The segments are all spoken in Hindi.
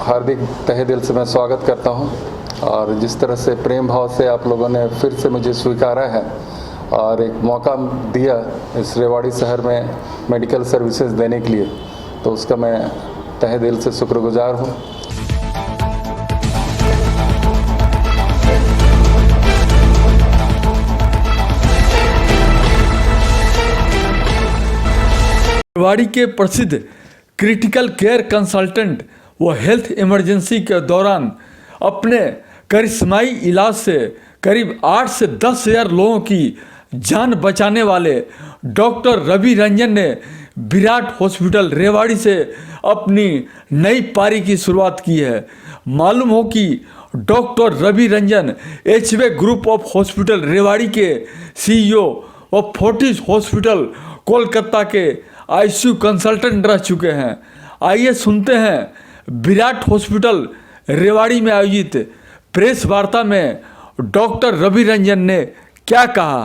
हार्दिक तहे दिल से मैं स्वागत करता हूं और जिस तरह से प्रेम भाव से आप लोगों ने फिर से मुझे स्वीकारा है और एक मौका दिया इस रेवाड़ी शहर में मेडिकल सर्विसेज देने के लिए, तो उसका मैं तहे दिल से शुक्रगुजार हूं। रेवाड़ी के प्रसिद्ध क्रिटिकल केयर कंसल्टेंट व हेल्थ इमरजेंसी के दौरान अपने करिश्माई इलाज से करीब 8 से 10 हज़ार लोगों की जान बचाने वाले डॉक्टर रवि रंजन ने विराट हॉस्पिटल रेवाड़ी से अपनी नई पारी की शुरुआत की है। मालूम हो कि डॉक्टर रवि रंजन एचवे ग्रुप ऑफ हॉस्पिटल रेवाड़ी के सीईओ व फोर्टिस हॉस्पिटल कोलकाता के आईसीयू कंसल्टेंट रह चुके हैं। आइए सुनते हैं विराट हॉस्पिटल रेवाड़ी में आयोजित प्रेस वार्ता में डॉक्टर रवि रंजन ने क्या कहा।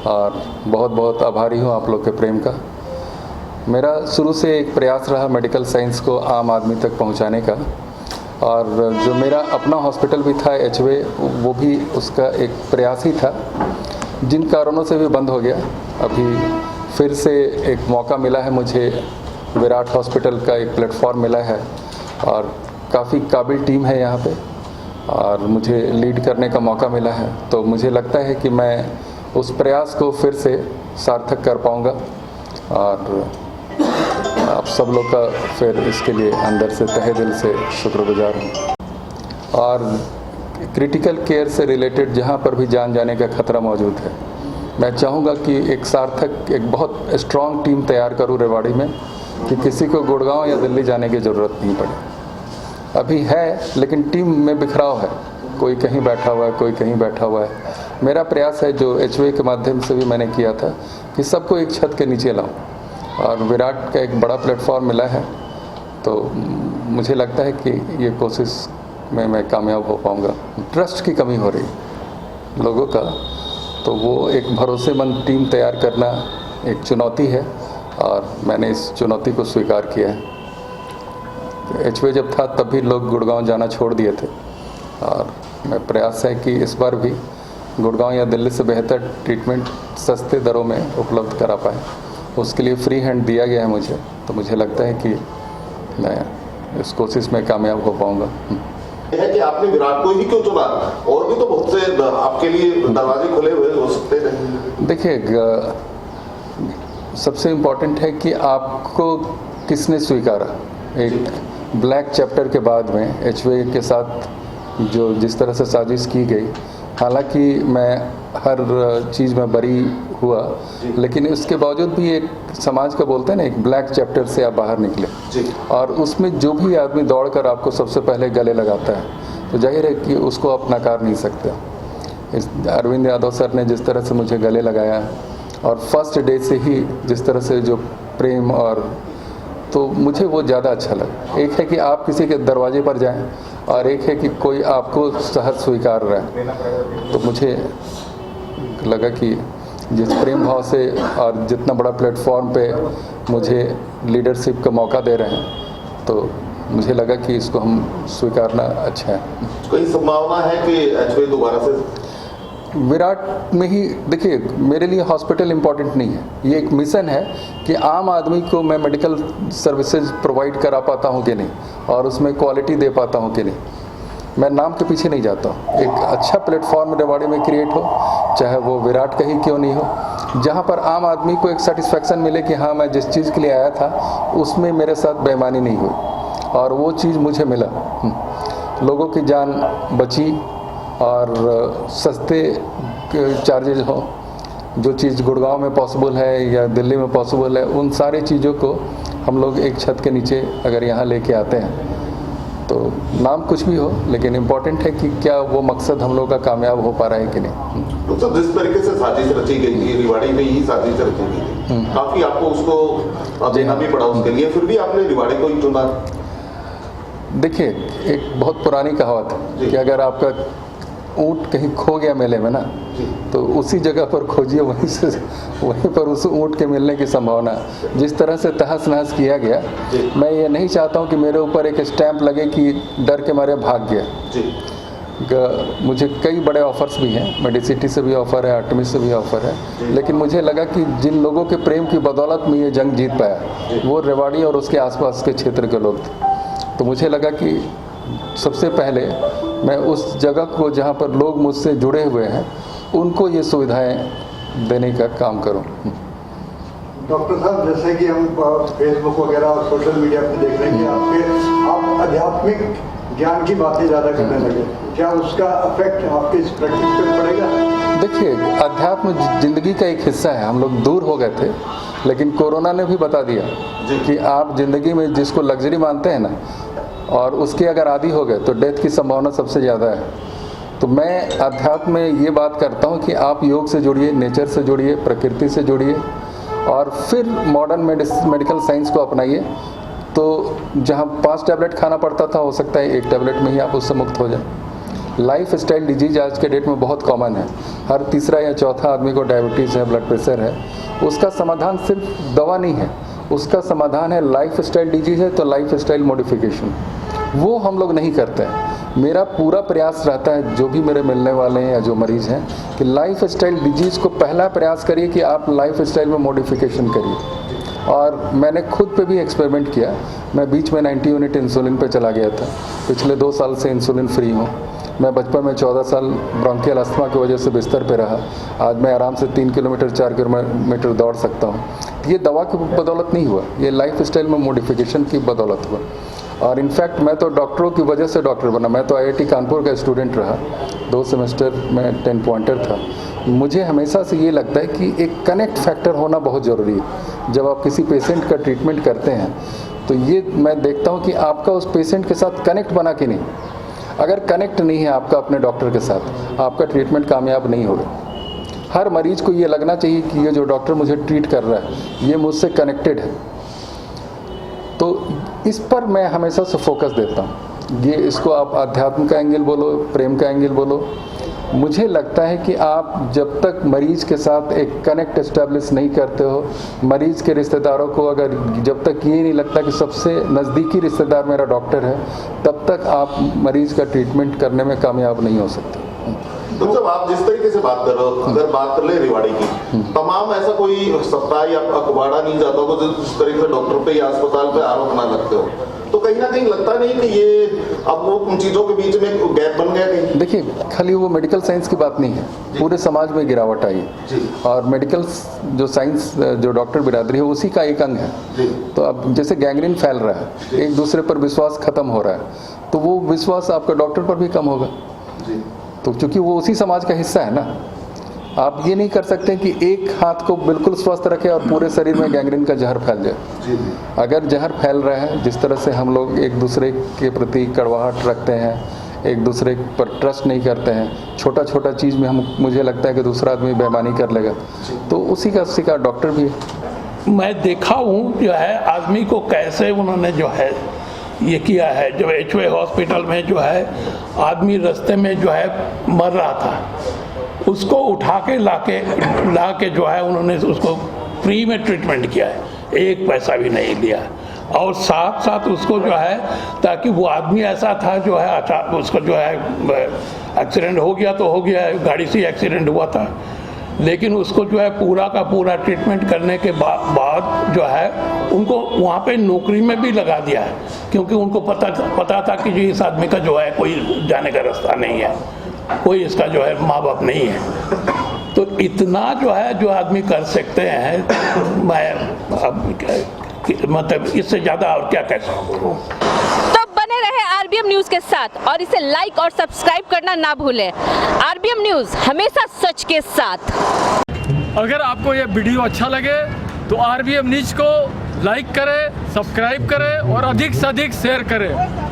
और बहुत बहुत आभारी हूँ आप लोग के प्रेम का। मेरा शुरू से एक प्रयास रहा मेडिकल साइंस को आम आदमी तक पहुँचाने का, और जो मेरा अपना हॉस्पिटल भी था एचवे, वो भी उसका एक प्रयास ही था, जिन कारणों से भी बंद हो गया। अभी फिर से एक मौका मिला है मुझे, विराट हॉस्पिटल का एक प्लेटफॉर्म मिला है और काफ़ी काबिल टीम है यहाँ पे और मुझे लीड करने का मौका मिला है। तो मुझे लगता है कि मैं उस प्रयास को फिर से सार्थक कर पाऊँगा और आप सब लोग का फिर इसके लिए अंदर से तहे दिल से शुक्रगुजार हूँ। और क्रिटिकल केयर से रिलेटेड जहाँ पर भी जान जाने का खतरा मौजूद है, मैं चाहूँगा कि एक सार्थक, एक बहुत स्ट्रॉन्ग टीम तैयार करूँ रेवाड़ी में, कि किसी को गुड़गांव या दिल्ली जाने की ज़रूरत नहीं पड़े। अभी है लेकिन टीम में बिखराव है, कोई कहीं बैठा हुआ है, कोई कहीं बैठा हुआ है। मेरा प्रयास है, जो एचवे के माध्यम से भी मैंने किया था, कि सबको एक छत के नीचे लाऊं और विराट का एक बड़ा प्लेटफॉर्म मिला है, तो मुझे लगता है कि ये कोशिश में मैं कामयाब हो पाऊँगा। ट्रस्ट की कमी हो रही लोगों का, तो वो एक भरोसेमंद टीम तैयार करना एक चुनौती है और मैंने इस चुनौती को स्वीकार किया है। एचवे जब था तब भी लोग गुड़गांव जाना छोड़ दिए थे और मैं प्रयास है कि इस बार भी गुड़गांव या दिल्ली से बेहतर ट्रीटमेंट सस्ते दरों में उपलब्ध करा पाए। उसके लिए फ्री हैंड दिया गया है मुझे, तो मुझे लगता है कि मैं इस कोशिश में कामयाब हो पाऊँगा। है कि आपने विराट को ही क्यों चुना? और भी तो बहुत से आपके लिए दरवाजे खुले हुए हो सकते हैं। देखिए, सबसे इम्पोर्टेंट है कि आपको किसने स्वीकारा। एक ब्लैक चैप्टर के बाद में एचवे के साथ जो जिस तरह से साजिश की गई, हालांकि मैं हर चीज़ में बरी हुआ, लेकिन इसके बावजूद भी एक समाज का बोलते हैं ना, एक ब्लैक चैप्टर से आप बाहर निकले और उसमें जो भी आदमी दौड़कर आपको सबसे पहले गले लगाता है, तो जाहिर है कि उसको आप नकार नहीं सकते। इस अरविंद यादव सर ने जिस तरह से मुझे गले लगाया और फर्स्ट डे से ही जिस तरह से जो प्रेम, और तो मुझे वो ज़्यादा अच्छा लगा। एक है कि आप किसी के दरवाजे पर जाएं और एक है कि कोई आपको सहज स्वीकार रहा है। तो मुझे लगा कि जिस प्रेम भाव से और जितना बड़ा प्लेटफॉर्म पे मुझे लीडरशिप का मौका दे रहे हैं, तो मुझे लगा कि इसको हम स्वीकारना अच्छा है। कोई संभावना है कि एचवे दोबारा से विराट में ही? देखिए, मेरे लिए हॉस्पिटल इम्पॉर्टेंट नहीं है, ये एक मिशन है कि आम आदमी को मैं मेडिकल सर्विसेज प्रोवाइड करा पाता हूँ कि नहीं और उसमें क्वालिटी दे पाता हूँ कि नहीं। मैं नाम के पीछे नहीं जाता हूँ। एक अच्छा प्लेटफॉर्म रेवाड़ी में क्रिएट हो, चाहे वो विराट का ही क्यों नहीं हो, जहाँ पर आम आदमी को एक सेटिस्फैक्शन मिले कि हाँ, मैं जिस चीज़ के लिए आया था उसमें मेरे साथ बेईमानी नहीं हुई, और वो चीज़ मुझे मिला। लोगों की जान बची और सस्ते चार्जेज हो। जो चीज़ गुड़गांव में पॉसिबल है या दिल्ली में पॉसिबल है, उन सारी चीज़ों को हम लोग एक छत के नीचे अगर यहाँ लेके आते हैं, तो नाम कुछ भी हो, लेकिन इम्पोर्टेंट है कि क्या वो मकसद हम लोग का कामयाब हो पा रहा है कि नहीं। तो जिस तरीके से साजिश रची गई थी, रेवाड़ी में ही साजिश रची गई थी, काफ़ी आपको उसको देना भी पड़ा उसके लिए, फिर भी आपने रेवाड़ी को ही चुना। देखिए, एक बहुत पुरानी कहावत है कि अगर आपका ऊँट कहीं खो गया मेले में ना, तो उसी जगह पर खोजिए, वहीं पर उस ऊँट के मिलने की संभावना। जिस तरह से तहस नहस किया गया, मैं ये नहीं चाहता हूँ कि मेरे ऊपर एक स्टैंप लगे कि डर के मारे भाग गया। मुझे कई बड़े ऑफर्स भी हैं, मेडिसिटी से भी ऑफ़र है, आर्टेमिस से भी ऑफ़र है, लेकिन मुझे लगा कि जिन लोगों के प्रेम की बदौलत में ये जंग जीत पाया वो रेवाड़ी और उसके आसपास के क्षेत्र के लोग थे। तो मुझे लगा कि सबसे पहले मैं उस जगह को जहाँ पर लोग मुझसे जुड़े हुए हैं उनको ये सुविधाएं देने का काम करूं। डॉक्टर साहब, जैसे कि हम फेसबुक वगैरह और सोशल मीडिया पर देख रहे हैं कि आप आध्यात्मिक ज्ञान की बातें ज़्यादा करने लगे, क्या उसका इफेक्ट आपके इस प्रैक्टिस पे पड़ेगा? देखिए, अध्यात्म जिंदगी का एक हिस्सा है। हम लोग दूर हो गए थे, लेकिन कोरोना ने भी बता दिया कि आप जिंदगी में जिसको लग्जरी मानते हैं ना, और उसके अगर आदी हो गए तो डेथ की संभावना सबसे ज़्यादा है। तो मैं अध्यात्म में ये बात करता हूँ कि आप योग से जुड़िए, नेचर से जुड़िए, प्रकृति से जुड़िए, और फिर मॉडर्न मेडिकल साइंस को अपनाइए। तो जहाँ 5 टैबलेट खाना पड़ता था, हो सकता है 1 टैबलेट में ही आप उससे मुक्त हो जाए। लाइफ स्टाइल डिजीज आज के डेट में बहुत कॉमन है। हर तीसरा या चौथा आदमी को डायबिटीज़ है, ब्लड प्रेशर है। उसका समाधान सिर्फ दवा नहीं है, उसका समाधान है लाइफ स्टाइल डिजीज है तो लाइफ स्टाइल मॉडिफिकेशन। वो हम लोग नहीं करते हैं। मेरा पूरा प्रयास रहता है, जो भी मेरे मिलने वाले हैं या जो मरीज हैं, कि लाइफ स्टाइल डिजीज़ को पहला प्रयास करिए कि आप लाइफ स्टाइल में मॉडिफिकेशन करिए। और मैंने खुद पे भी एक्सपेरिमेंट किया। मैं बीच में 90 यूनिट इंसुलिन पे चला गया था। पिछले 2 साल से इंसुलिन फ्री हूँ। मैं बचपन में 14 साल ब्रोंकियल अस्थमा की वजह से बिस्तर पे रहा। आज मैं आराम से 3 किलोमीटर 4 किलोमीटर दौड़ सकता हूँ। ये दवा की बदौलत नहीं हुआ, ये लाइफ स्टाइल में मॉडिफिकेशन की बदौलत हुआ। और इनफैक्ट मैं तो डॉक्टरों की वजह से डॉक्टर बना। मैं तो IIT कानपुर का स्टूडेंट रहा, 2 सेमेस्टर में 10 पॉइंटर था। मुझे हमेशा से ये लगता है कि एक कनेक्ट फैक्टर होना बहुत ज़रूरी है। जब आप किसी पेशेंट का ट्रीटमेंट करते हैं तो ये मैं देखता हूँ कि आपका उस पेशेंट के साथ कनेक्ट बना कि नहीं। अगर कनेक्ट नहीं है आपका अपने डॉक्टर के साथ, आपका ट्रीटमेंट कामयाब नहीं होगा। हर मरीज को ये लगना चाहिए कि ये जो डॉक्टर मुझे ट्रीट कर रहा है ये मुझसे कनेक्टेड है। तो इस पर मैं हमेशा से फोकस देता हूँ। ये इसको आप अध्यात्म का एंगल बोलो, प्रेम का एंगल बोलो। मुझे लगता है कि आप जब तक मरीज के साथ एक कनेक्ट एस्टेब्लिश नहीं करते हो, मरीज के रिश्तेदारों को अगर जब तक ये नहीं लगता कि सबसे नज़दीकी रिश्तेदार मेरा डॉक्टर है, तब तक आप मरीज का ट्रीटमेंट करने में कामयाब नहीं हो सकते। तो जब आप जिस तरीके से बात कर रहे हो, अगर बात कर ले रेवाड़ी की, तमाम ऐसा कोई सप्ताह या अखबारा नहीं जाता होगा जिस तरीके से डॉक्टर पे या अस्पताल पे आरोप ना लगते हो, तो कहीं ना कहीं लगता नहीं कि ये अब वो उन चीज़ों के बीच में गैप बन गया नहीं? देखिए, खाली वो मेडिकल साइंस की बात नहीं है, पूरे समाज में गिरावट आई। और मेडिकल जो साइंस जो डॉक्टर बिरादरी है उसी का एक अंग है। तो अब जैसे गैंग्रीन फैल रहा है, एक दूसरे पर विश्वास खत्म हो रहा है, तो वो विश्वास आपका डॉक्टर पर भी कम होगा। तो चूंकि वो उसी समाज का हिस्सा है ना, आप ये नहीं कर सकते कि एक हाथ को बिल्कुल स्वस्थ रखें और पूरे शरीर में गैंग्रीन का जहर फैल जाए। अगर जहर फैल रहा है, जिस तरह से हम लोग एक दूसरे के प्रति कड़वाहट रखते हैं, एक दूसरे पर ट्रस्ट नहीं करते हैं, छोटा छोटा चीज़ में मुझे लगता है कि दूसरा आदमी बेईमानी कर लेगा, तो उसी का शिकार डॉक्टर भी है। मैं देखा हूँ जो है आदमी को कैसे उन्होंने जो है ये किया है। जो HY हॉस्पिटल में जो है आदमी रास्ते में जो है मर रहा था, उसको उठा के ला के जो है उन्होंने उसको फ्री में ट्रीटमेंट किया है, 1 पैसा भी नहीं लिया। और साथ साथ उसको जो है, ताकि वो आदमी ऐसा था जो है अचानक उसको जो है एक्सीडेंट हो गया तो हो गया, गाड़ी से एक्सीडेंट हुआ था, लेकिन उसको जो है पूरा का पूरा ट्रीटमेंट करने के बाद जो है उनको वहाँ पे नौकरी में भी लगा दिया है, क्योंकि उनको पता था कि इस आदमी का जो है कोई जाने का रास्ता नहीं है, कोई इसका जो है माँ बाप नहीं है। तो इतना जो है जो आदमी कर सकते हैं, मैं मतलब इससे ज़्यादा और क्या कह सकूँ। तो बने रहे RBM न्यूज़ के साथ और इसे लाइक और सब्सक्राइब करना ना भूलें। RBM न्यूज़ हमेशा सच के साथ। अगर आपको ये वीडियो अच्छा लगे तो RBM न्यूज़ को लाइक करें, सब्सक्राइब करें और अधिक से अधिक शेयर करें।